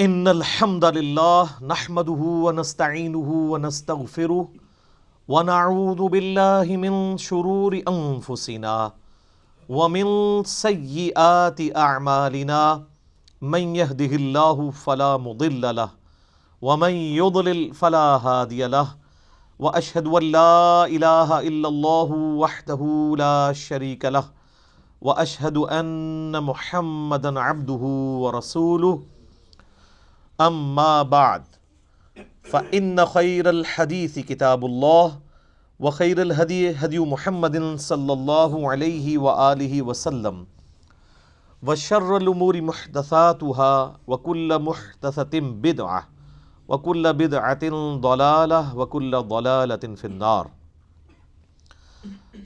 ان الحمد للہ نحمده ونستعینه ونستغفره ونعوذ باللہ من شرور انفسنا ومن سیئات اعمالنا من يهده اللہ فلا مضل له ومن يضلل فلا هادی له واشهد ان لا الہ الا اللہ وحدہ لا شریک له واشهد ان محمدا عبدہ ورسولہ اما بعد فإن خير الحديث كتاب الله وخير الهدي هدي محمد صلى الله عليه وآله وسلم وشر الأمور محدثاتها وكل محدثة بدعة وكل بدعة ضلالة وكل ضلالة في النار.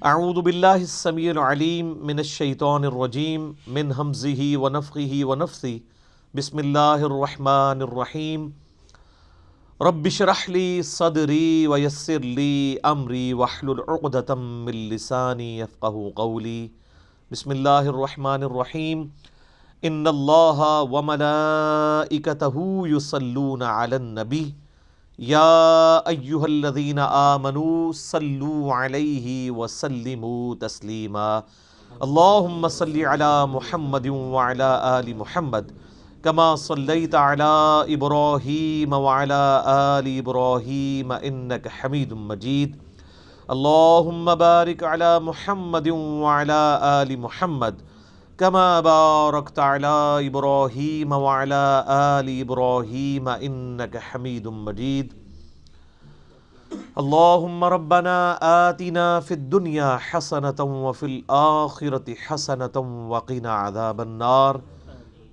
أعوذ بالله السميع العليم من الشيطان الرجيم من همزه ونفخه ونفثه. بسم اللہ الرحمن الرحیم. رب اشرح لی صدری ویسر لی امری واحلل عقدۃ من لسانی یفقہوا قولی. بسم اللہ الرحمن الرحیم. ان اللہ وملائکتہ یصلون علی النبی یا ایہا الذین آمنوا صلوا علیہ وسلموا تسلیما. اللہم صلی علی محمد وعلی آل محمد کما صلیت علی ابراہیم وعلی آل ابراہیم انک حمید مجید. اللہم بارک علی محمد وعلی آل محمد کما بارکت علی ابراہیم وعلی آل ابراہیم انک حمید مجید. اللہم ربنا آتنا فی الدنیا حسنۃ وفی الآخرۃ حسنۃ وقنا عذاب النار.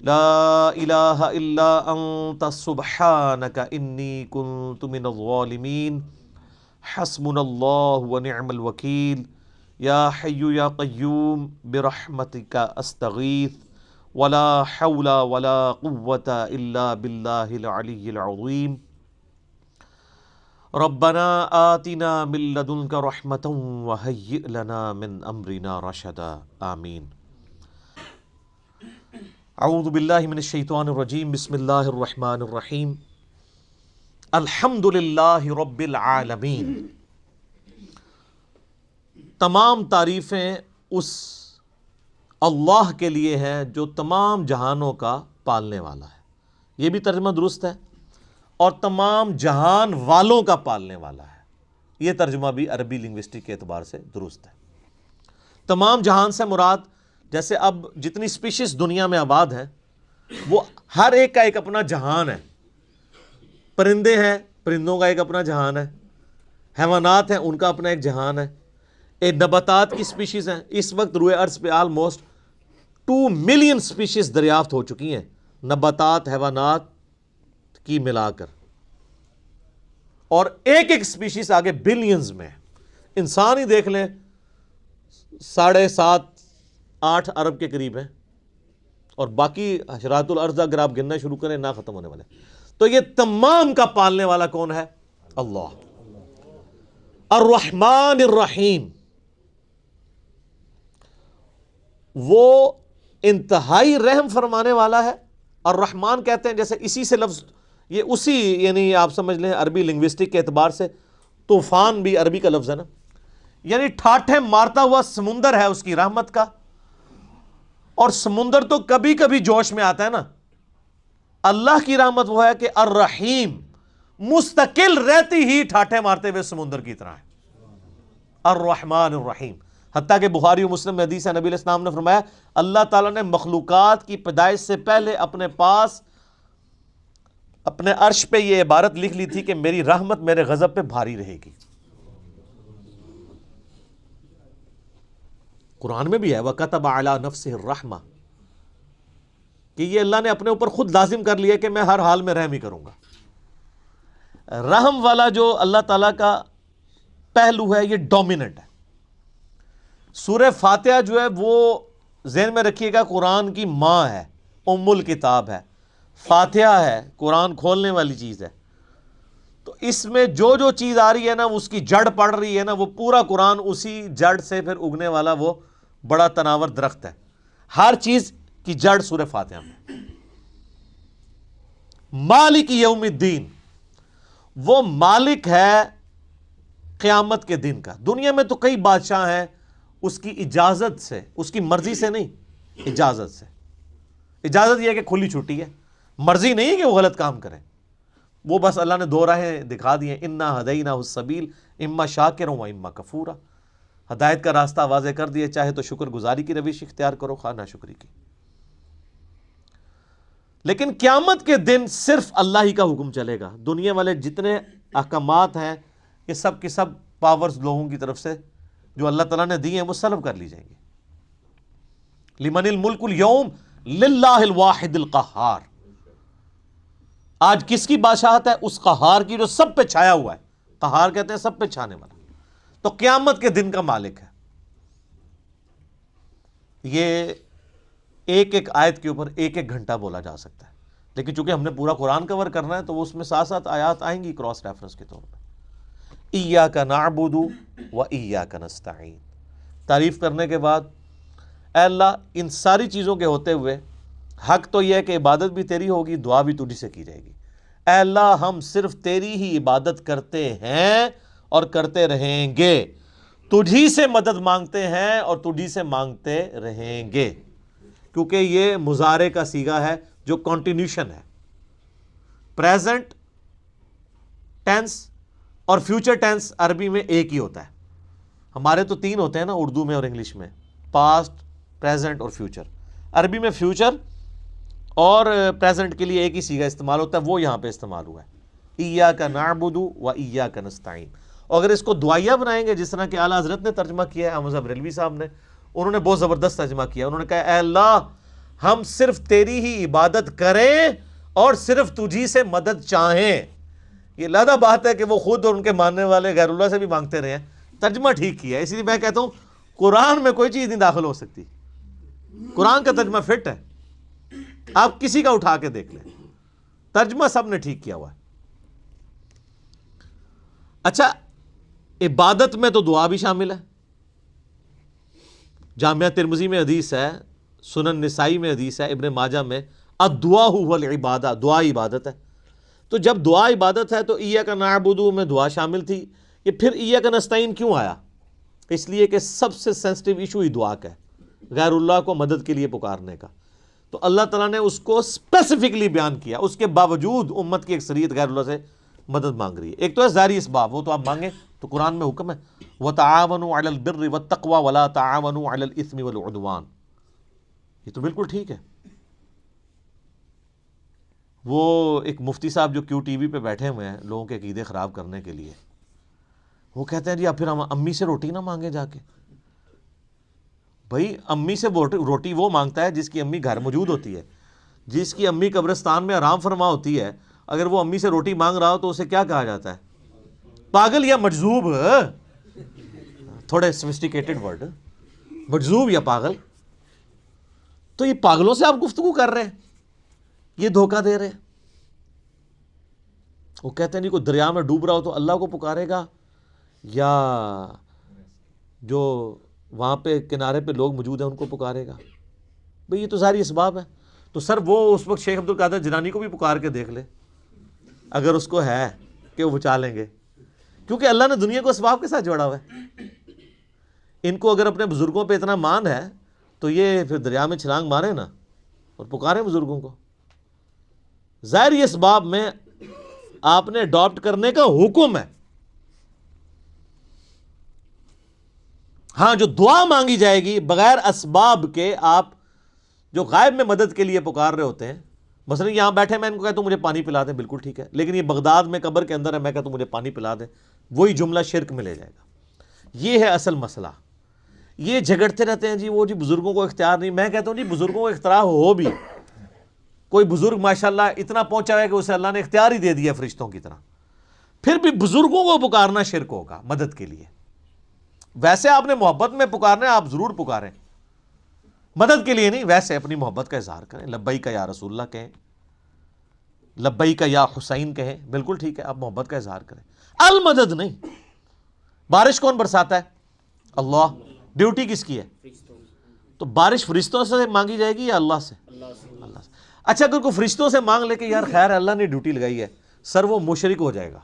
لا الہ الا انت سبحانک انی کنت من الظالمین. حسبنا اللہ ونعم الوکیل. یا حی یا قیوم برحمتک استغیث ولا حول ولا قوة الا باللہ العلی العظیم. ربنا آتنا من لدنک رحمۃ وہیئ لنا من امرنا رشدا. آمین. اعوذ باللہ من الشیطان الرجیم. بسم اللہ الرحمن الرحیم. الحمد للہ رب العالمین. تمام تعریفیں اس اللہ کے لیے ہیں جو تمام جہانوں کا پالنے والا ہے. یہ بھی ترجمہ درست ہے. اور تمام جہان والوں کا پالنے والا ہے. یہ ترجمہ بھی عربی لنگوسٹک کے اعتبار سے درست ہے. تمام جہان سے مراد جیسے اب جتنی سپیشیز دنیا میں آباد ہیں وہ ہر ایک کا ایک اپنا جہان ہے. پرندے ہیں، پرندوں کا ایک اپنا جہان ہے. حیوانات ہیں، ان کا اپنا ایک جہان ہے. ایک نباتات کی سپیشیز ہیں. اس وقت روئے ارض پہ آلموسٹ 2 ملین سپیشیز دریافت ہو چکی ہیں، نباتات حیوانات کی ملا کر. اور ایک ایک سپیشیز آگے بلینز میں. انسان ہی دیکھ لیں 7.5-8 ارب کے قریب ہیں، اور باقی حشرات الارض اگر آپ گننا شروع کریں نہ ختم ہونے والے. تو یہ تمام کا پالنے والا کون ہے؟ اللہ. الرحمن الرحیم. وہ انتہائی رحم فرمانے والا ہے. الرحمن کہتے ہیں جیسے اسی سے لفظ یہ اسی یعنی آپ سمجھ لیں عربی لنگوسٹک کے اعتبار سے طوفان بھی عربی کا لفظ ہے نا، یعنی ٹھاٹھے مارتا ہوا سمندر ہے اس کی رحمت کا. اور سمندر تو کبھی کبھی جوش میں آتا ہے نا. اللہ کی رحمت وہ ہے کہ الرحیم مستقل رہتی ہی ٹھاٹھے مارتے ہوئے سمندر کی طرح ہے. الرحمن الرحیم. حتیٰ کہ بخاری و مسلم میں حدیث ہے، نبی علیہ السلام نے فرمایا اللہ تعالیٰ نے مخلوقات کی پیدائش سے پہلے اپنے پاس اپنے عرش پہ یہ عبارت لکھ لی تھی کہ میری رحمت میرے غضب پہ بھاری رہے گی. قرآن میں بھی ہے وَكَتَبَ عَلَى نَفْسِهِ الرَّحْمَةِ، کہ یہ اللہ نے اپنے اوپر خود لازم کر لیا کہ میں ہر حال میں رحم ہی کروں گا. رحم والا جو اللہ تعالیٰ کا پہلو ہے یہ ڈومیننٹ ہے. سورہ فاتحہ جو ہے وہ ذہن میں رکھیے گا قرآن کی ماں ہے، ام الکتاب ہے. فاتحہ ہے، قرآن کھولنے والی چیز ہے. تو اس میں جو جو چیز آ رہی ہے نا اس کی جڑ پڑ رہی ہے نا، وہ پورا قرآن اسی جڑ سے پھر اگنے والا وہ بڑا تناور درخت ہے. ہر چیز کی جڑ سورہ فاتحہ میں. مالک یوم الدین، وہ مالک ہے قیامت کے دن کا۔ دنیا میں تو کئی بادشاہ ہیں، اس کی اجازت سے، اس کی مرضی سے نہیں، اجازت سے۔ اجازت یہ ہے کہ کھلی چھٹی ہے، مرضی نہیں ہے کہ وہ غلط کام کریں۔ وہ بس اللہ نے دو راہیں دکھا دی ہیں، انا ہدیناہ السبیل اما شاکرا و اما کفورا۔ ہدایت کا راستہ واضح کر دیا، چاہے تو شکر گزاری کی روش اختیار کرو، خواہ ناشکری کی۔ لیکن قیامت کے دن صرف اللہ ہی کا حکم چلے گا۔ دنیا والے جتنے احکامات ہیں یہ سب کے سب پاورز لوگوں کی طرف سے جو اللہ تعالیٰ نے دی ہیں وہ سلب کر لی جائیں گے۔ لمن الملک اليوم للہ الواحد القہار۔ آج کس کی بادشاہت ہے؟ اس قہار کی جو سب پہ چھایا ہوا ہے۔ قہار کہتے ہیں سب پہ چھانے والا۔ تو قیامت کے دن کا مالک ہے۔ یہ ایک ایک آیت کے اوپر ایک ایک گھنٹہ بولا جا سکتا ہے، لیکن چونکہ ہم نے پورا قرآن کور کرنا ہے تو وہ اس میں ساتھ ساتھ آیات آئیں گی کراس ریفرنس کے طور پہ۔ ایاک نعبد و ایاک نستعین، تعریف کرنے کے بعد اے اللہ ان ساری چیزوں کے ہوتے ہوئے حق تو یہ ہے کہ عبادت بھی تیری ہوگی، دعا بھی تجھی سے کی جائے گی۔ اے اللہ ہم صرف تیری ہی عبادت کرتے ہیں اور کرتے رہیں گے، تجھی سے مدد مانگتے ہیں اور تجھی سے مانگتے رہیں گے، کیونکہ یہ مضارع کا صیغہ ہے جو کنٹینیوشن ہے۔ پریزنٹ ٹینس اور فیوچر ٹینس عربی میں ایک ہی ہوتا ہے۔ ہمارے تو تین ہوتے ہیں نا اردو میں اور انگلش میں، پاسٹ، پریزنٹ اور فیوچر۔ عربی میں فیوچر اور پریزنٹ کے لیے ایک ہی صیغہ استعمال ہوتا ہے، وہ یہاں پہ استعمال ہوا ہے، ایاک نعبد و ایاک نستعین۔ اور اگر اس کو دعائیہ بنائیں گے جس طرح کہ اعلیٰ حضرت نے ترجمہ کیا ہے، احمد بریلوی صاحب نے، انہوں نے بہت زبردست ترجمہ کیا۔ انہوں نے کہا اے اللہ ہم صرف تیری ہی عبادت کریں اور صرف تجھی سے مدد چاہیں۔ یہ علیحدہ بات ہے کہ وہ خود اور ان کے ماننے والے غیر اللہ سے بھی مانگتے رہے ہیں، ترجمہ ٹھیک کیا ہے۔ اسی لیے میں کہتا ہوں قرآن میں کوئی چیز نہیں داخل ہو سکتی، قرآن کا ترجمہ فٹ ہے، آپ کسی کا اٹھا کے دیکھ لیں، ترجمہ سب نے ٹھیک کیا ہوا ہے۔ اچھا، عبادت میں تو دعا بھی شامل ہے۔ جامعہ ترمذی میں حدیث ہے، سنن نسائی میں حدیث ہے، ابن ماجہ میں، الدعاء هو العبادہ، دعا عبادت ہے۔ تو جب دعا عبادت ہے تو ایاک نعبد میں دعا شامل تھی، یہ پھر ایاک نستعین کیوں آیا؟ اس لیے کہ سب سے سینسٹیو ایشو ہی دعا کا ہے، غیر اللہ کو مدد کے لیے پکارنے کا۔ تو اللہ تعالیٰ نے اس کو اسپیسیفکلی بیان کیا، اس کے باوجود امت کی اکثریت غیر اللہ سے مدد مانگ رہی ہے۔ ایک تو ہے ظاہری اسباب، وہ تو آپ مانگیں، تو قرآن میں حکم ہے وَتَعَاوَنُوا عَلَى الْبِرِّ وَالتَّقْوَى وَلَا تَعَاوَنُوا عَلَى الْإِثْمِ وَالْعُدْوَانِ، یہ تو بالکل ٹھیک ہے۔ وہ ایک مفتی صاحب جو کیو ٹی وی پہ بیٹھے ہوئے ہیں لوگوں کے عقیدے خراب کرنے کے لیے، وہ کہتے ہیں جی اب پھر ہم امی سے روٹی نہ مانگے جا کے۔ بھائی امی سے روٹی وہ مانگتا ہے جس کی امی گھر موجود ہوتی ہے، جس کی امی قبرستان میں آرام فرما ہوتی ہے۔ اگر وہ امی سے روٹی مانگ رہا ہو تو اسے کیا کہا جاتا ہے؟ پاگل یا مجذوب، تھوڑے سوفسٹیکیٹڈ ورڈ، مجذوب یا پاگل۔ تو یہ پاگلوں سے آپ گفتگو کر رہے ہیں، یہ دھوکہ دے رہے ہیں۔ وہ کہتے ہیں جی کوئی دریا میں ڈوب رہا ہو تو اللہ کو پکارے گا، یا جو وہاں پہ کنارے پہ لوگ موجود ہیں ان کو پکارے گا۔ بھئی یہ تو ظاہری اسباب ہے۔ تو سر وہ اس وقت شیخ عبد القادر جیلانی کو بھی پکار کے دیکھ لے اگر اس کو ہے کہ وہ بچا لیں گے، کیونکہ اللہ نے دنیا کو اسباب کے ساتھ جوڑا ہوا ہے۔ ان کو اگر اپنے بزرگوں پہ اتنا مان ہے تو یہ پھر دریا میں چھلانگ مارے نا اور پکارے بزرگوں کو۔ ظاہری اسباب میں آپ نے اڈاپٹ کرنے کا حکم ہے۔ ہاں جو دعا مانگی جائے گی بغیر اسباب کے، آپ جو غائب میں مدد کے لیے پکار رہے ہوتے ہیں، مثلا یہاں بیٹھے میں ان کو کہتا ہوں مجھے پانی پلا دیں، بالکل ٹھیک ہے، لیکن یہ بغداد میں قبر کے اندر ہے، میں کہتا ہوں مجھے پانی پلا دیں، وہی جملہ شرک میں لے جائے گا۔ یہ ہے اصل مسئلہ۔ یہ جھگڑتے رہتے ہیں جی وہ جی بزرگوں کو اختیار نہیں۔ میں کہتا ہوں جی بزرگوں کو اختیار ہو بھی، کوئی بزرگ ماشاءاللہ اتنا پہنچا ہے کہ اسے اللہ نے اختیار ہی دے دیا فرشتوں کی طرح، پھر بھی بزرگوں کو پکارنا شرک ہوگا مدد کے لیے۔ ویسے آپ نے محبت میں پکارنا ہے، آپ ضرور پکاریں، مدد کے لیے نہیں، ویسے اپنی محبت کا اظہار کریں، لبیک یا رسول اللہ کہیں، لبیک یا حسین کہیں، بالکل ٹھیک ہے، آپ محبت کا اظہار کریں، المدد نہیں۔ بارش کون برساتا ہے؟ اللہ۔ ڈیوٹی کس کی ہے؟ تو بارش فرشتوں سے مانگی جائے گی یا اللہ سے؟ اللہ سے۔ اچھا اگر کوئی فرشتوں سے مانگ لے کہ یار خیر اللہ نے ڈیوٹی لگائی ہے، سر وہ مشرک ہو جائے گا،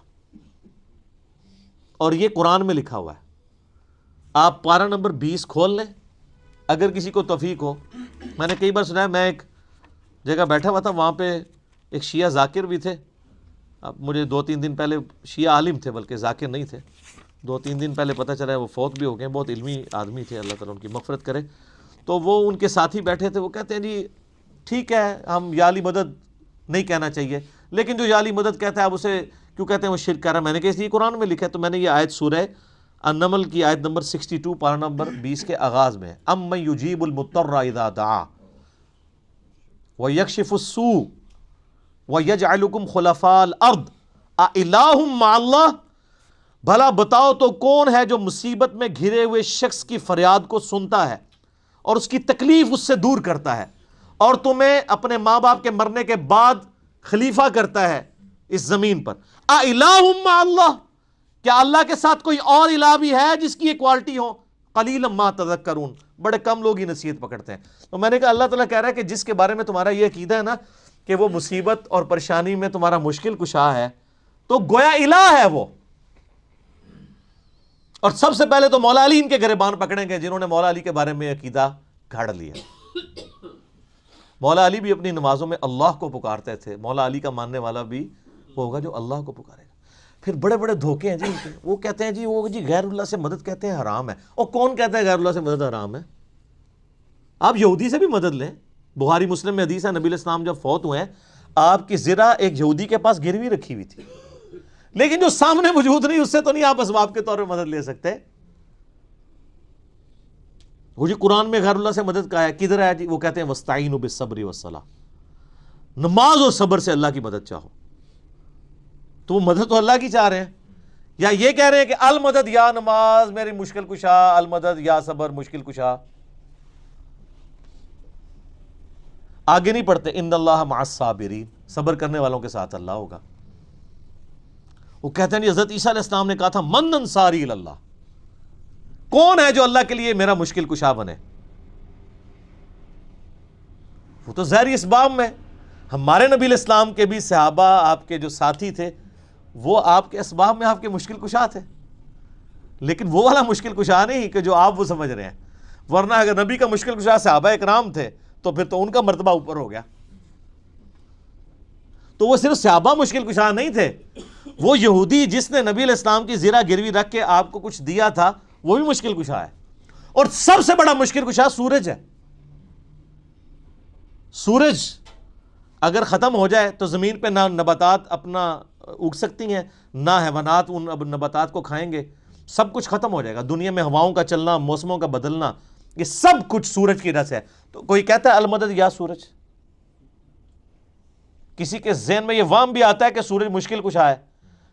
اور یہ قرآن میں لکھا ہوا ہے۔ آپ پارہ نمبر 20 کھول لیں اگر کسی کو توفیق ہو۔ میں نے کئی بار سنا ہے، میں ایک جگہ بیٹھا ہوا تھا، وہاں پہ ایک شیعہ ذاکر بھی تھے۔ اب مجھے 2-3 دن پہلے، شیعہ عالم تھے بلکہ ذاکر نہیں تھے، 2-3 دن پہلے پتہ چلا ہے وہ فوت بھی ہو گئے، بہت علمی آدمی تھے، اللہ تعالیٰ ان کی مغفرت کرے۔ تو وہ ان کے ساتھی بیٹھے تھے، وہ کہتے ہیں جی ٹھیک ہے ہم یا علی مدد نہیں کہنا چاہیے، لیکن جو یا علی مدد کہتا ہے آپ اسے کیوں کہتے ہیں وہ شرک کر رہا ہے؟ میں نے کہا اس لیے قرآن میں لکھا ہے۔ تو میں نے یہ آیت سورہ النمل کی آیت نمبر 62 پارہ نمبر 20 کے آغاز میں، امن یجیب المضطر اذا دعا ویکشف السوء ویجعلکم خلفاء الارض االہ مع اللہ، بھلا بتاؤ تو کون ہے جو مصیبت میں گھرے ہوئے شخص کی فریاد کو سنتا ہے اور اس کی تکلیف اس سے دور کرتا ہے، اور تمہیں اپنے ماں باپ کے مرنے کے بعد خلیفہ کرتا ہے اس زمین پر۔ االہ مع اللہ، کیا اللہ کے ساتھ کوئی اور الہ بھی ہے جس کی یہ کوالٹی ہو؟ قلیلا ما تذکرون، بڑے کم لوگ ہی نصیحت پکڑتے ہیں۔ تو میں نے کہا اللہ تعالیٰ کہہ رہا ہے کہ جس کے بارے میں تمہارا یہ عقیدہ ہے نا کہ وہ مصیبت اور پریشانی میں تمہارا مشکل کشا ہے، تو گویا الہ ہے وہ۔ اور سب سے پہلے تو مولا علی ان کے گریبان پکڑیں گے جنہوں نے مولا علی کے بارے میں عقیدہ گھڑ لیا۔ مولا علی بھی اپنی نمازوں میں اللہ کو پکارتے تھے، مولا علی کا ماننے والا بھی ہوگا جو اللہ کو پکارے گا۔ پھر بڑے بڑے دھوکے ہیں جی، وہ کہتے ہیں جی وہ جی غیر اللہ سے مدد کہتے ہیں حرام ہے۔ اور کون کہتا ہے غیر اللہ سے مدد حرام ہے؟ آپ یہودی سے بھی مدد لیں، بخاری مسلم میں حدیث ہے، نبی علیہ السلام جب فوت ہوئے ہیں آپ کی زرہ ایک یہودی کے پاس گروی رکھی ہوئی تھی، لیکن جو سامنے موجود نہیں اس سے تو نہیں آپ اسباب کے طور پہ مدد لے سکتے۔ وہ جی قرآن میں غیر اللہ سے مدد کہا ہے، کدھر ہے جی؟ وہ کہتے ہیں وَاسْتَعِینُوا بِالصَّبْرِ وَالصَّلَاةِ، نماز اور صبر سے اللہ کی مدد چاہو۔ تو وہ مدد تو اللہ کی چاہ رہے ہیں، یا یہ کہہ رہے ہیں کہ المدد یا نماز میری مشکل کشا، المدد یا صبر مشکل کشا۔ آگے نہیں پڑھتے ان اللہ مع الصابرین، صبر کرنے والوں کے ساتھ اللہ ہوگا۔ وہ کہتے ہیں حضرت عیسیٰ علیہ السلام نے کہا تھا من انصاری اللہ، کون ہے جو اللہ کے لیے میرا مشکل کشا بنے؟ وہ تو ظاہری اسباب میں، ہمارے نبی علیہ السلام کے بھی صحابہ آپ کے جو ساتھی تھے وہ آپ کے اسباب میں آپ کے مشکل کشا تھے، لیکن وہ والا مشکل کشا نہیں کہ جو آپ وہ سمجھ رہے ہیں۔ ورنہ اگر نبی کا مشکل کشا صحابہ اکرام تھے تو پھر تو ان کا مرتبہ اوپر ہو گیا۔ تو وہ صرف صحابہ مشکل کشا نہیں تھے، وہ یہودی جس نے نبی علیہ السلام کی زرہ گروی رکھ کے آپ کو کچھ دیا تھا وہ بھی مشکل کشا ہے۔ اور سب سے بڑا مشکل کشا سورج ہے۔ سورج اگر ختم ہو جائے تو زمین پہ نہ نباتات اپنا اگ سکتی ہیں، نہ حیوانات ان نباتات کو کھائیں گے، سب کچھ ختم ہو جائے گا۔ دنیا میں ہواؤں کا چلنا، موسموں کا بدلنا، یہ سب کچھ سورج کی وجہ سے ہے۔ تو کوئی کہتا ہے المدد یا سورج، کسی کے ذہن میں یہ وہم بھی آتا ہے کہ سورج مشکل کشا ہے،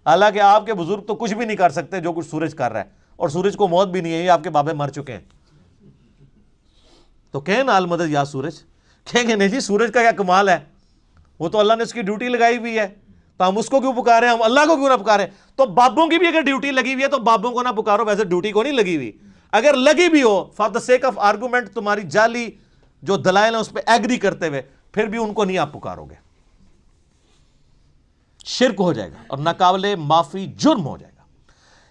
حالانکہ آپ کے بزرگ تو کچھ بھی نہیں کر سکتے جو کچھ سورج کر رہا ہے، اور سورج کو موت بھی نہیں ہے، یہ آپ کے بابے مر چکے ہیں۔ تو کہیں نا المدد یا سورج، کہیں گے نہیں جی سورج کا کیا کمال ہے، وہ تو اللہ نے اس کی ڈیوٹی لگائی ہوئی ہے، تو ہم اس کو کیوں پکاریں، ہم اللہ کو کیوں نہ پکاریں؟ تو بابوں کی بھی اگر ڈیوٹی لگی ہوئی ہے تو بابوں کو نہ پکارو، ویسے ڈیوٹی کو نہیں لگی ہوئی، اگر لگی بھی ہو for the sake of argument, تمہاری جعلی جو دلائل ہیں اس پہ ایگری کرتے ہوئے، پھر بھی ان کو نہیں آپ پکارو گے، شرک ہو جائے گا اور ناقابل معافی جرم ہو جائے گا۔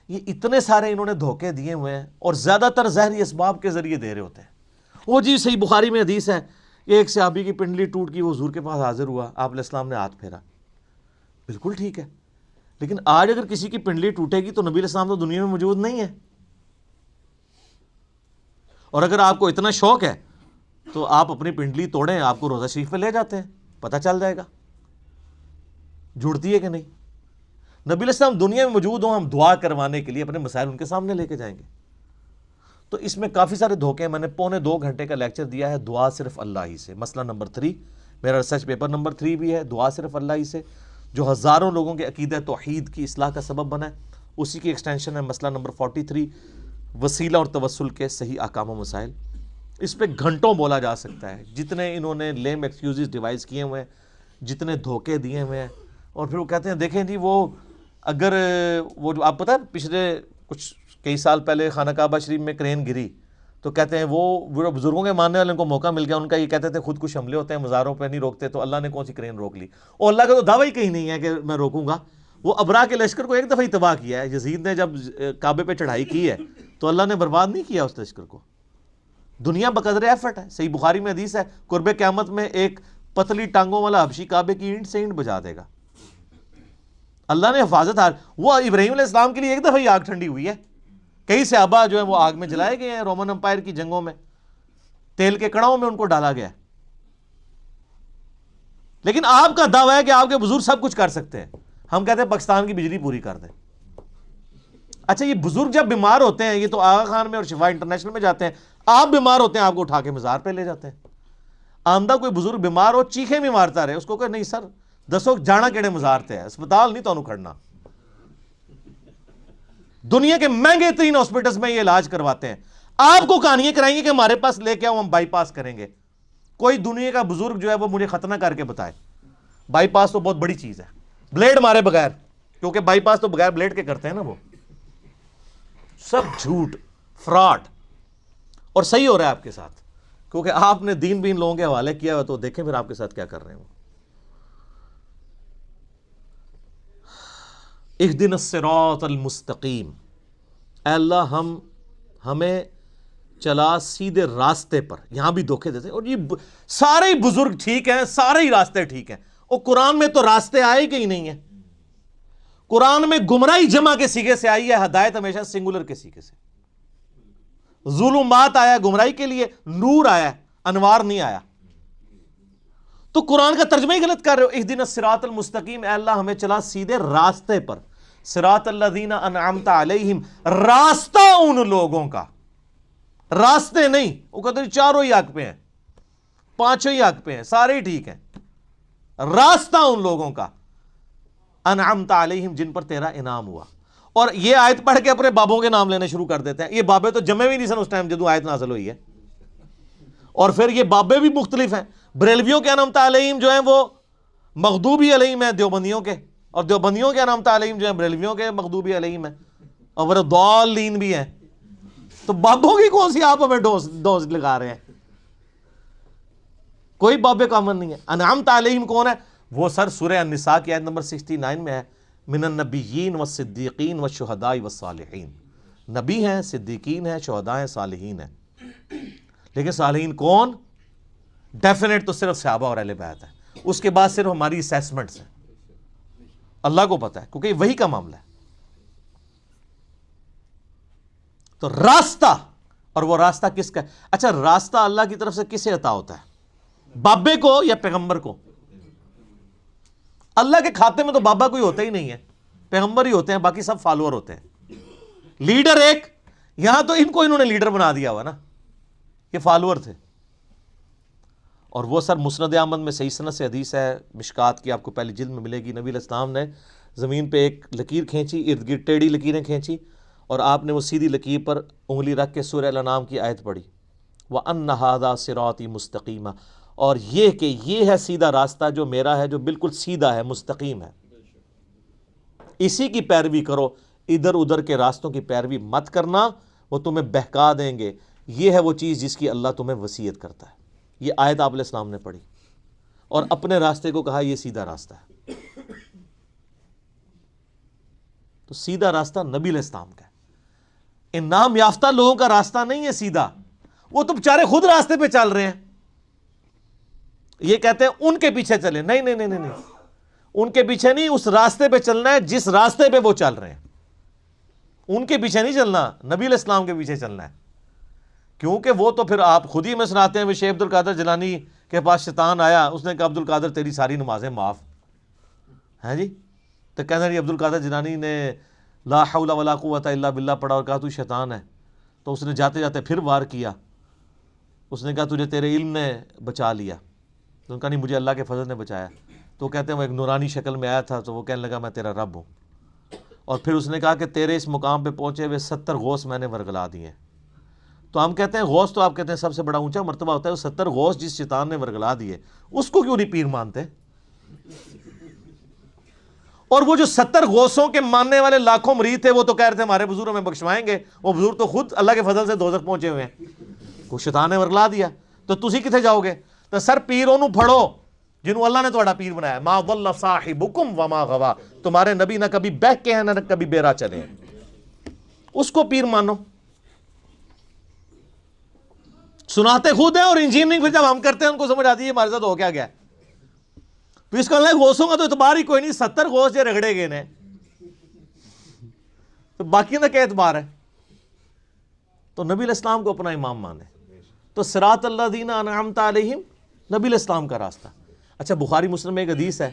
یہ اتنے سارے انہوں نے دھوکے دیے ہوئے ہیں، اور زیادہ تر ظاہری اسباب کے ذریعے دے رہے ہوتے ہیں۔ وہ جی صحیح بخاری میں حدیث ہے، ایک صحابی کی پنڈلی ٹوٹ گئی، وہ حضور کے پاس حاضر ہوا، آپ علیہ السلام نے ہاتھ پھیرا، بالکل ٹھیک ہے، لیکن آج اگر کسی کی پنڈلی ٹوٹے گی تو نبی علیہ السلام تو دنیا میں موجود نہیں ہے، اور اگر آپ کو اتنا شوق ہے تو آپ اپنی پنڈلی توڑیں، آپ کو روضہ شریف پہ لے جاتے ہیں، پتہ چل جائے گا جڑتی ہے کہ نہیں۔ نبی علیہ السلام دنیا میں موجود ہوں، ہم دعا کروانے کے لیے اپنے مسائل ان کے سامنے لے کے جائیں گے۔ تو اس میں کافی سارے دھوکے ہیں، میں نے 2.25 گھنٹے کا لیکچر دیا ہے دعا صرف اللہ ہی سے، مسئلہ نمبر 3 میرا ریسرچ پیپر نمبر 3 بھی ہے، دعا صرف اللہ ہی سے، جو ہزاروں لوگوں کے عقیدہ توحید کی اصلاح کا سبب بنا ہے، اسی کی ایکسٹینشن ہے مسئلہ نمبر 43 وسیلہ اور توسل کے صحیح احکام و مسائل۔ اس پہ گھنٹوں بولا جا سکتا ہے، جتنے انہوں نے لیم ایکسکیوزز ڈیوائز کیے ہوئے ہیں، جتنے دھوکے دیے ہوئے ہیں، اور پھر وہ کہتے ہیں دیکھیں جی وہ اگر وہ جو آپ پتہ ہے پچھلے کچھ کئی سال پہلے خانہ کعبہ شریف میں کرین گری تو کہتے ہیں وہ بزرگوں کے ماننے والے کو موقع مل گیا، ان کا یہ کہتے تھے خود کش حملے ہوتے ہیں مزاروں پہ نہیں روکتے، تو اللہ نے کون سی کرین روک لی؟ اور اللہ کا تو دعویٰ ہی کہیں نہیں ہے کہ میں روکوں گا۔ وہ ابرا کے لشکر کو ایک دفعہ ہی تباہ کیا ہے، یزید نے جب کعبے پہ چڑھائی کی ہے تو اللہ نے برباد نہیں کیا اس لشکر کو، دنیا بقدر ایفرٹ ہے۔ صحیح بخاری میں حدیث ہے، قرب قیامت میں ایک پتلی ٹانگوں والا حبشی کعبے کی اینٹ سے اینٹ بجا دے گا۔ اللہ نے حفاظت وہ ابراہیم علیہ السلام کے لیے ایک دفعہ ہی آگ ٹھنڈی ہوئی ہے، کئی صحابہ جو ہیں وہ آگ میں جلائے گئے ہیں، رومن امپائر کی جنگوں میں تیل کے کڑاؤں میں ان کو ڈالا گیا۔ لیکن آپ کا دعویٰ ہے کہ آپ کے بزرگ سب کچھ کر سکتے ہیں، ہم کہتے ہیں پاکستان کی بجلی پوری کر دیں۔ اچھا یہ بزرگ جب بیمار ہوتے ہیں، یہ تو آغا خان میں اور شفا انٹرنیشنل میں جاتے ہیں، آپ بیمار ہوتے ہیں آپ کو اٹھا کے مزار پہ لے جاتے ہیں۔ آمدہ کوئی بزرگ بیمار ہو چیخیں بھی مارتا رہے، اس کو کہ نہیں سر دسو جانا کیڑے مزار تے ہے، اسپتال نہیں تو کھڑنا۔ دنیا کے مہنگے ترین ہاسپٹلز میں یہ علاج کرواتے ہیں، آپ کو کہانیاں کرائیں گے کہ ہمارے پاس لے کے آؤ ہم بائی پاس کریں گے۔ کوئی دنیا کا بزرگ جو ہے وہ مجھے ختنہ کر کے بتائے، بائی پاس تو بہت بڑی چیز ہے، بلیڈ مارے بغیر، کیونکہ بائی پاس تو بغیر بلیڈ کے کرتے ہیں نا، وہ سب جھوٹ فراڈ۔ اور صحیح ہو رہا ہے آپ کے ساتھ، کیونکہ آپ نے دین بین لوگوں کے حوالے کیا ہوا، تو دیکھیں پھر آپ کے ساتھ کیا کر رہے ہیں وہ۔ اہدنا الصراط المستقیم، اے اللہ ہمیں چلا سیدھے راستے پر۔ یہاں بھی دھوکے دیتے ہیں، اور یہ سارے ہی بزرگ ٹھیک ہیں، سارے ہی راستے ٹھیک ہیں، اور قرآن میں تو راستے آئے کہ ہی نہیں ہیں۔ قرآن میں گمراہی جمع کے سیغے سے آئی ہے، ہدایت ہمیشہ سنگولر کے سیغے سے۔ ظلمات آیا گمراہی کے لیے، نور آیا انوار نہیں آیا۔ تو قرآن کا ترجمہ ہی غلط کر رہے ہو۔ اہدنا الصراط المستقیم، اے اللہ ہمیں چلا سیدھے راستے پر۔ صراط الذین انعمت علیہم، راستہ ان لوگوں کا، راستے نہیں۔ وہ کہتے ہیں چاروں ہی حق پہ ہیں، پانچوں ہی حق پہ ہیں، سارے ہی ٹھیک ہیں۔ راستہ ان لوگوں کا انعمت علیہم، جن پر تیرا انعام ہوا۔ اور یہ آیت پڑھ کے اپنے بابوں کے نام لینے شروع کر دیتے ہیں۔ یہ بابے تو جمع بھی نہیں سن اس ٹائم جدو آیت نازل ہوئی ہے، اور پھر یہ بابے بھی مختلف ہیں۔ بریلویوں کے انعمت علیہم جو ہیں وہ مغضوبی علیہم ہیں دیوبندیوں کے، اور دیوبندیوں کے انعمت علیہم جو ہیں بریلویوں کے مغضوبی علیہم ہیں، اور وہ ضالین بھی ہیں۔ تو بابوں کی کون سی آپ ہمیں ڈوز لگا رہے ہیں؟ کوئی بابے کا امن نہیں ہے۔ انعمت علیہم کون ہے؟ وہ سر سورہ النساء کی آیت نمبر 69 میں ہے، من النبیین والصدیقین والشہداء والصالحین۔ نبی ہیں، صدیقین ہیں، شہداء ہیں، صالحین ہیں۔ لیکن صالحین کون؟ ڈیفینیٹ تو صرف صحابہ اور اہل بیت ہے، اس کے بعد صرف ہماری اسیسمنٹس ہیں، اللہ کو پتہ ہے، کیونکہ یہ وہی کا معاملہ ہے۔ تو راستہ، اور وہ راستہ کس کا ہے؟ اچھا راستہ اللہ کی طرف سے کسے عطا ہوتا ہے؟ بابے کو یا پیغمبر کو؟ اللہ کے کھاتے میں تو بابا کوئی ہوتا ہی نہیں ہے، پیغمبر ہی ہوتے ہیں، باقی سب فالوور ہوتے ہیں۔ لیڈر ایک، یہاں تو ان کو انہوں نے لیڈر بنا دیا ہوا نا، یہ فالوور تھے۔ اور وہ سر مسند احمد میں صحیح سند سے حدیث ہے، مشکات کی آپ کو پہلی جلد میں ملے گی، نبی علیہ السلام نے زمین پہ ایک لکیر کھینچی، ارد گرد ٹیڑھی لکیریں کھینچی، اور آپ نے وہ سیدھی لکیر پر انگلی رکھ کے سورہ الانعام کی آیت پڑھی، وَأَنَّ هَذَا صِرَاطِي مُسْتَقِيمًا، اور یہ کہ یہ ہے سیدھا راستہ جو میرا ہے، جو بالکل سیدھا ہے، مستقیم ہے، اسی کی پیروی کرو، ادھر ادھر کے راستوں کی پیروی مت کرنا، وہ تمہیں بہکا دیں گے۔ یہ ہے وہ چیز جس کی اللہ تمہیں وصیت کرتا ہے۔ یہ آیت آپ علیہ السلام نے پڑھی اور اپنے راستے کو کہا یہ سیدھا راستہ ہے۔ تو سیدھا راستہ نبی علیہ السلام کا ہے، ان نام یافتہ لوگوں کا راستہ نہیں ہے سیدھا، وہ تو بیچارے خود راستے پہ چل رہے ہیں۔ یہ کہتے ہیں ان کے پیچھے چلے، نہیں نہیں نہیں نہیں، ان کے پیچھے نہیں، اس راستے پہ چلنا ہے جس راستے پہ وہ چل رہے ہیں، ان کے پیچھے نہیں چلنا، نبی علیہ السلام کے پیچھے چلنا ہے۔ کیونکہ وہ تو پھر آپ خود ہی میں سناتے ہیں، شیخ عبد القادر جیلانی کے پاس شیطان آیا، اس نے کہا عبد القادر تیری ساری نمازیں معاف ہیں جی، تو کہنا جی عبد القادر جیلانی نے لا حول ولا قوت الا باللہ پڑھا اور کہا تو شیطان ہے، تو اس نے جاتے جاتے پھر وار کیا، اس نے کہا تجھے تیرے علم نے بچا لیا، تو ان کا نہیں مجھے اللہ کے فضل نے بچایا، تو کہتے ہیں وہ ایک نورانی شکل میں آیا تھا، تو وہ کہنے لگا میں تیرا رب ہوں، اور پھر اس نے کہا کہ تیرے اس مقام پہ پہنچے ہوئے 70 غوث میں نے ورگلا دیے ہیں۔ تو ہم کہتے ہیں غوث تو آپ کہتے ہیں سب سے بڑا اونچا مرتبہ ہوتا ہے، وہ 70 غوث جس شیطان نے ورگلا دیے اس کو کیوں نہیں پیر مانتے؟ اور وہ جو 70 غوثوں کے ماننے والے لاکھوں مرید تھے، وہ تو کہہ رہے تھے ہمارے بزرگ ہمیں بخشوائیں گے، وہ بزرگ تو خود اللہ کے فضل سے دوزخ پہنچے ہوئے ہیں۔ وہ شیطان نے ورگلا دیا. تو تسی کتنے جاؤ گے؟ تو سر پیر انہوں پڑھو جنہوں اللہ نے تھوڑا پیر بنایا. ما ضل صاحبکم وما غوا، تمہارے نبی نہ کبھی بہکے ہیں نہ کبھی بیرا چلے ہیں، اس کو پیر مانو. سناتے خود ہیں اور انجینئرنگ پھر جب ہم کرتے ہیں ان کو سمجھ آتی ہے ہمارے ساتھ ہو کیا گیا. پھر اس کو اللہ غوثوں کا تو اعتبار ہی کوئی نہیں، 70 غوث جو رگڑے گئے نے تو باقی کا کیا اعتبار ہے؟ تو نبی علیہ السلام کو اپنا امام مانے. تو صراط الذین انعمت علیہم نبی علیہ السلام کا راستہ. اچھا بخاری مسلم میں ایک حدیث ہے،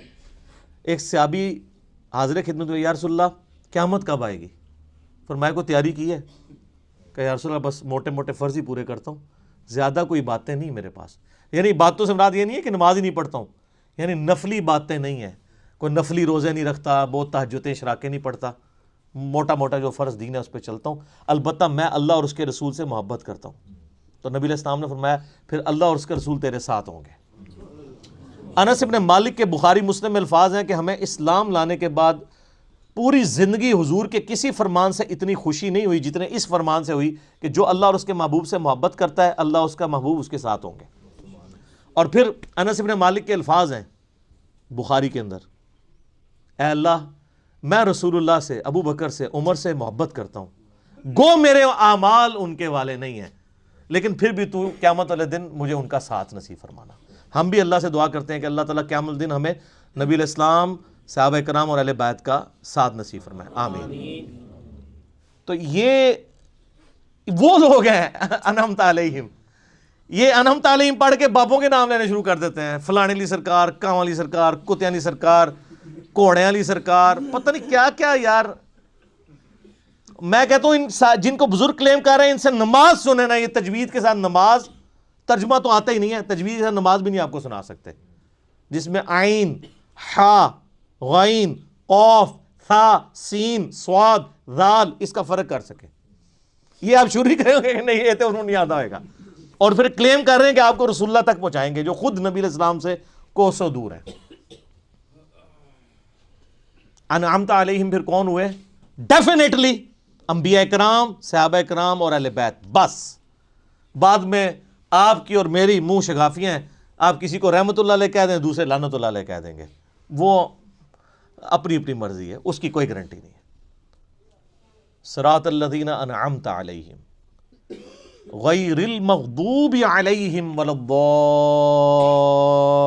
ایک صحابی حاضر خدمت میں، یا رسول اللہ قیامت کب آئے گی؟ فرمایا کو تیاری کی ہے؟ کہ یا رسول اللہ بس موٹے موٹے فرض ہی پورے کرتا ہوں، زیادہ کوئی باتیں نہیں میرے پاس. یعنی باتوں سے مراد یہ نہیں ہے کہ نماز ہی نہیں پڑھتا ہوں، یعنی نفلی باتیں نہیں ہیں، کوئی نفلی روزے نہیں رکھتا، بہت تہجدیں اشراقیں نہیں پڑھتا، موٹا موٹا جو فرض دین ہے اس پہ چلتا ہوں. البتہ میں اللہ اور اس کے رسول سے محبت کرتا ہوں. تو نبی علیہ السلام نے فرمایا پھر اللہ اور اس کے رسول تیرے ساتھ ہوں گے. انس ابن مالک کے بخاری مسلم میں الفاظ ہیں کہ ہمیں اسلام لانے کے بعد پوری زندگی حضور کے کسی فرمان سے اتنی خوشی نہیں ہوئی جتنے اس فرمان سے ہوئی کہ جو اللہ اور اس کے محبوب سے محبت کرتا ہے اللہ اس کا محبوب اس کے ساتھ ہوں گے. اور پھر انس ابن مالک کے الفاظ ہیں بخاری کے اندر، اے اللہ میں رسول اللہ سے، ابو بکر سے، عمر سے محبت کرتا ہوں، گو میرے اعمال ان کے والے نہیں ہیں، لیکن پھر بھی تو قیامت والے دن مجھے ان کا ساتھ نصیب فرمانا. ہم بھی اللہ سے دعا کرتے ہیں کہ اللہ تعالیٰ قیامت الدن ہمیں نبی علیہ السلام، صحابہ کرام اور اہل بیت کا ساتھ نصیب فرمائے، آمین. تو یہ وہ لوگ ہیں انعمت علیہم. یہ انعمت علیہم پڑھ کے باپوں کے نام لینے شروع کر دیتے ہیں، فلانے علی سرکار، کاں علی سرکار، کتیاں علی سرکار، کوڑے علی سرکار، پتہ نہیں کیا کیا. یار میں کہتا ہوں ان جن کو بزرگ کلیم کر رہے ہیں ان سے نماز سنیں نا. یہ تجوید کے ساتھ نماز، ترجمہ تو آتا ہی نہیں ہے، تجوید کے ساتھ نماز بھی نہیں آپ کو سنا سکتے، جس میں عین، حا، غین، قاف، ثا، سین، صاد، ذال اس کا فرق کر سکے. یہ آپ شروع ہی کریں گے کہ نہیں یہ تو انہوں نہیں یاد آئے گا، اور پھر کلیم کر رہے ہیں کہ آپ کو رسول اللہ تک پہنچائیں گے جو خود نبی علیہ السلام سے کوسوں دور ہیں. انعمت علیہم پھر کون ہوئے؟ ڈیفینیٹلی انبیاء کرام، صحابہ کرام اور اہل بیت. بس بعد میں آپ کی اور میری منہ شگافیاں ہیں، آپ کسی کو رحمت اللہ علیہ کہہ دیں، دوسرے لعنت اللہ علیہ کہہ دیں گے، وہ اپنی اپنی مرضی ہے، اس کی کوئی گارنٹی نہیں ہے. صراط الذین انعمت علیہم غیر المغضوب علیہم ولا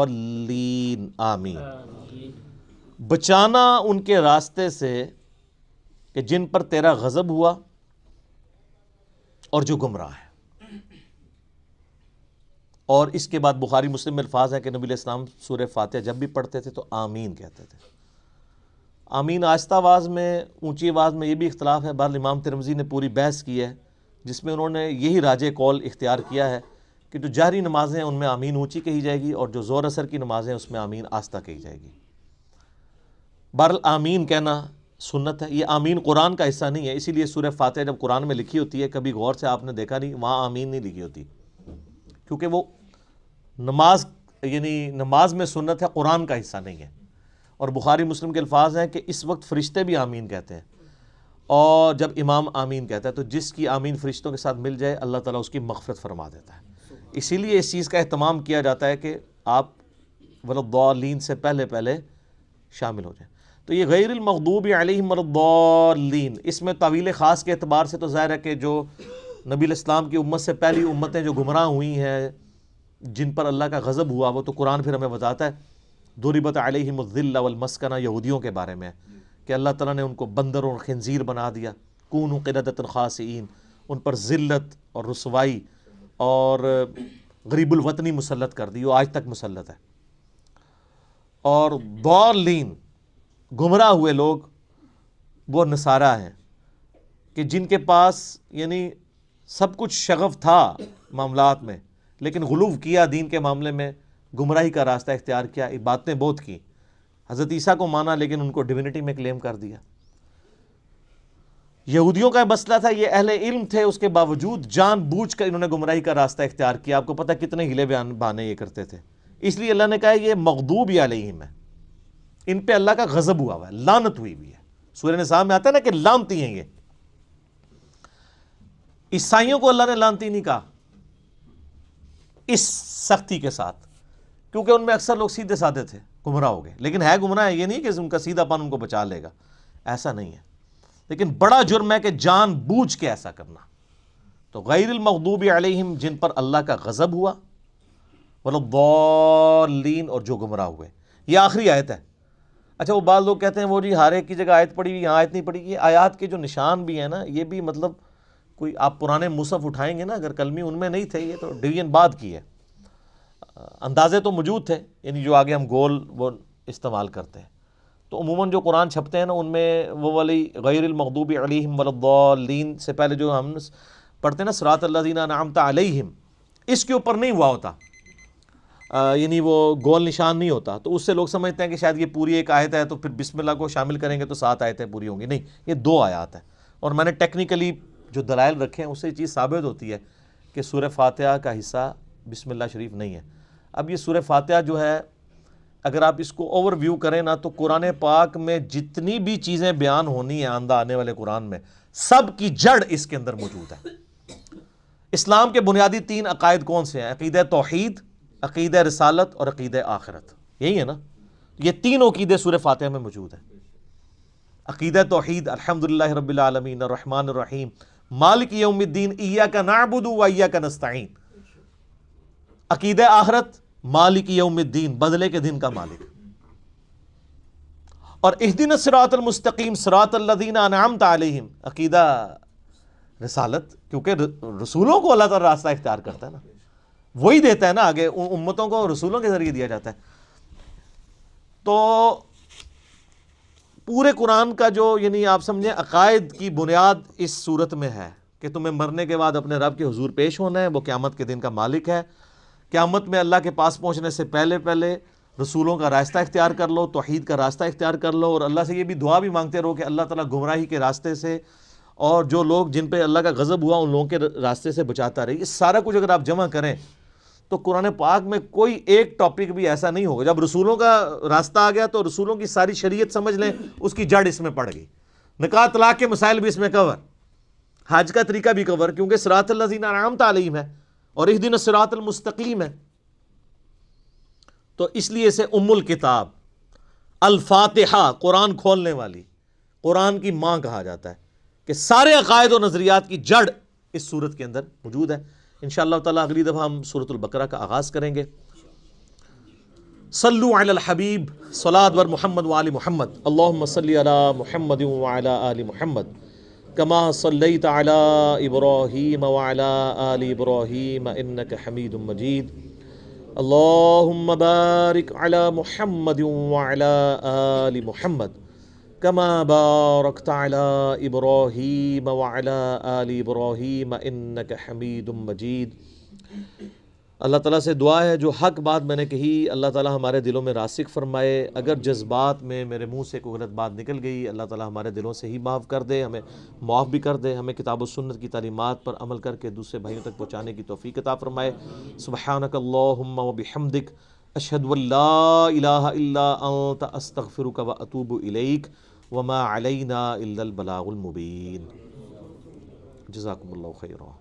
الضالین، آمین. بچانا ان کے راستے سے کہ جن پر تیرا غضب ہوا اور جو گمراہ ہے. اور اس کے بعد بخاری مسلم میں الفاظ ہیں کہ نبی علیہ السلام سورہ فاتحہ جب بھی پڑھتے تھے تو آمین کہتے تھے. آمین آہستہ آواز میں، اونچی آواز میں، یہ بھی اختلاف ہے. بہرحال امام ترمذی نے پوری بحث کی ہے جس میں انہوں نے یہی راجح قول اختیار کیا ہے کہ جو جہری نمازیں ہیں ان میں آمین اونچی کہی جائے گی، اور جو زور اثر کی نمازیں ہیں اس میں آمین آہستہ کہی جائے گی. بہرحال آمین کہنا سنت ہے. یہ آمین قرآن کا حصہ نہیں ہے، اسی لیے سورہ فاتحہ جب قرآن میں لکھی ہوتی ہے کبھی غور سے آپ نے دیکھا نہیں وہاں آمین نہیں لکھی ہوتی، کیونکہ وہ نماز یعنی نماز میں سنت ہے، قرآن کا حصہ نہیں ہے. اور بخاری مسلم کے الفاظ ہیں کہ اس وقت فرشتے بھی آمین کہتے ہیں، اور جب امام آمین کہتا ہے تو جس کی آمین فرشتوں کے ساتھ مل جائے اللہ تعالیٰ اس کی مغفرت فرما دیتا ہے. اسی لیے اس چیز کا اہتمام کیا جاتا ہے کہ آپ ولضالین سے پہلے پہلے شامل ہو جائیں. تو یہ غیر المغضوب علیہم ولضالین، اس میں طویل خاص کے اعتبار سے تو ظاہر ہے کہ جو نبی علیہ السلام کی امت سے پہلی امتیں جو گمراہ ہوئی ہیں، جن پر اللہ کا غضب ہوا، وہ تو قرآن پھر ہمیں بتاتا ہے. ضربت علیہم الذلہ والمسکنہ یہودیوں کے بارے میں کہ اللہ تعالیٰ نے ان کو بندر اور خنزیر بنا دیا. کونوا قردۃ خاسئین، ان پر ذلت اور رسوائی اور غریب الوطنی مسلط کر دی، وہ آج تک مسلط ہے. اور ضالین گمراہ ہوئے لوگ وہ نصارہ ہیں کہ جن کے پاس یعنی سب کچھ شغف تھا معاملات میں، لیکن غلو کیا دین کے معاملے میں، گمراہی کا راستہ اختیار کیا، باتیں بہت کی. حضرت عیسیٰ کو مانا لیکن ان کو ڈیوینٹی میں کلیم کر دیا. یہودیوں کا مسئلہ تھا، یہ اہل علم تھے، اس کے باوجود جان بوجھ کر انہوں نے گمراہی کا راستہ اختیار کیا. آپ کو پتہ کتنے ہیلے بہانے یہ کرتے تھے. اس لیے اللہ نے کہا یہ مغضوب علیہم ہے، ان پہ اللہ کا غضب ہوا ہوا ہے، لعنت ہوئی ہوئی ہے. سورہ نساء میں آتا ہے نا کہ لعنتی ہیں یہ. عیسائیوں کو اللہ نے لعنتی نہیں کہا، اس سختی کے ساتھ، کیونکہ ان میں اکثر لوگ سیدھے سادے تھے، گمراہ ہو گئے، لیکن ہے گمراہ ہے، یہ نہیں کہ ان کا سیدھا پن ان کو بچا لے گا، ایسا نہیں ہے، لیکن بڑا جرم ہے کہ جان بوجھ کے ایسا کرنا۔ تو غیر المغضوب علیہم، جن پر اللہ کا غضب ہوا، والضالین، اور جو گمراہ ہوئے۔ یہ آخری آیت ہے۔ اچھا، وہ بعض لوگ کہتے ہیں وہ جی ہر ایک کی جگہ آیت پڑھی ہوئی، یہاں آیت نہیں پڑھی۔ یہ آیات کے جو نشان بھی ہیں نا، یہ بھی مطلب کوئی آپ پرانے مصحف اٹھائیں گے نا، اگر کلمی ان میں نہیں تھے، یہ تو ڈویژن بعد کی ہے، اندازے تو موجود تھے، یعنی جو آگے ہم گول وہ استعمال کرتے ہیں۔ تو عموماً جو قرآن چھپتے ہیں نا، ان میں وہ والی غیر المغضوب علیہم والضالین سے پہلے جو ہم پڑھتے ہیں نا صراط الذین انعمت علیہم، اس کے اوپر نہیں ہوا ہوتا، یعنی وہ گول نشان نہیں ہوتا، تو اس سے لوگ سمجھتے ہیں کہ شاید یہ پوری ایک آیت ہے، تو پھر بسم اللہ کو شامل کریں گے تو 7 آیتیں پوری ہوں گی۔ نہیں، یہ 2 آیات ہیں، اور میں نے ٹیکنیکلی جو دلائل رکھے ہیں اس سے یہ چیز ثابت ہوتی ہے کہ سورہ فاتحہ کا حصہ بسم اللہ شریف نہیں ہے۔ اب یہ سورہ فاتحہ جو ہے، اگر آپ اس کو اوور ویو کریں نا، تو قرآن پاک میں جتنی بھی چیزیں بیان ہونی ہیں آئندہ آنے والے قرآن میں، سب کی جڑ اس کے اندر موجود ہے۔ اسلام کے بنیادی 3 عقائد کون سے ہیں؟ عقیدہ توحید، عقیدہ رسالت اور عقیدہ آخرت، یہی ہے نا؟ یہ تینوں عقیدے سورہ فاتحہ میں موجود ہیں۔ عقیدہ توحید، الحمدللہ رب العالمین الرحمن الرحیم مالک یوم الدین ایاک نعبد و ایاک نستعین۔ عقیدہ آخرت، مالک یوم الدین، بدلے کے دن کا مالک، اور اہدنا الصراط المستقیم صراط الذین انعمت علیہم۔ عقیدہ رسالت، کیونکہ رسولوں کو اللہ تعالیٰ راستہ اختیار کرتا ہے نا، وہی دیتا ہے نا، آگے امتوں کو رسولوں کے ذریعے دیا جاتا ہے۔ تو پورے قرآن کا جو یعنی آپ سمجھیں عقائد کی بنیاد اس صورت میں ہے کہ تمہیں مرنے کے بعد اپنے رب کے حضور پیش ہونا ہے، وہ قیامت کے دن کا مالک ہے۔ قیامت میں اللہ کے پاس پہنچنے سے پہلے پہلے رسولوں کا راستہ اختیار کر لو، توحید کا راستہ اختیار کر لو، اور اللہ سے یہ بھی دعا بھی مانگتے رہو کہ اللہ تعالیٰ گمراہی کے راستے سے اور جو لوگ جن پہ اللہ کا غضب ہوا ان لوگوں کے راستے سے بچاتا رہے۔ یہ سارا کچھ اگر آپ جمع کریں تو قرآن پاک میں کوئی ایک ٹاپک بھی ایسا نہیں ہوگا۔ جب رسولوں کا راستہ آ گیا تو رسولوں کی ساری شریعت سمجھ لیں، اس کی جڑ اس میں پڑ گئی۔ نکاح طلاق کے مسائل بھی اس میں کور، حج کا طریقہ بھی کور، کیونکہ صراط الذین انعمت علیہم ہے اور اہدنا الصراط المستقیم ہے۔ تو اس لیے اسے ام الکتاب، الفاتحہ، قرآن کھولنے والی، قرآن کی ماں کہا جاتا ہے، کہ سارے عقائد و نظریات کی جڑ اس صورت کے اندر موجود ہے۔ انشاءاللہ تعالیٰ اگلی دفعہ ہم سورۃ البقرہ کا آغاز کریں گے۔ صلو علی الحبیب، صلاۃ بر محمد وآل محمد، اللہم صلی علی محمد وعلی آل محمد کما صلیت علی ابراہیم وعلی آل ابراہیم انک حمید مجید، اللہم بارک علی محمد وعلی آل محمد کما بارکت علی ابراہیم وعلی آل ابراہیم انک حمید مجید۔ اللہ تعالیٰ سے دعا ہے جو حق بات میں نے کہی اللہ تعالیٰ ہمارے دلوں میں راسخ فرمائے، اگر جذبات میں میرے منہ سے کوئی غلط بات نکل گئی اللہ تعالیٰ ہمارے دلوں سے ہی معاف کر دے، ہمیں معاف بھی کر دے، ہمیں کتاب و سنت کی تعلیمات پر عمل کر کے دوسرے بھائیوں تک پہنچانے کی توفیق عطا فرمائے۔ سبحانک اللہم و بحمدک، اشہد ان لا الہ الا انت، استغفرک و اتوب الیک، وما علینا الا البلاغ المبین۔ جزاکم اللہ خیرا۔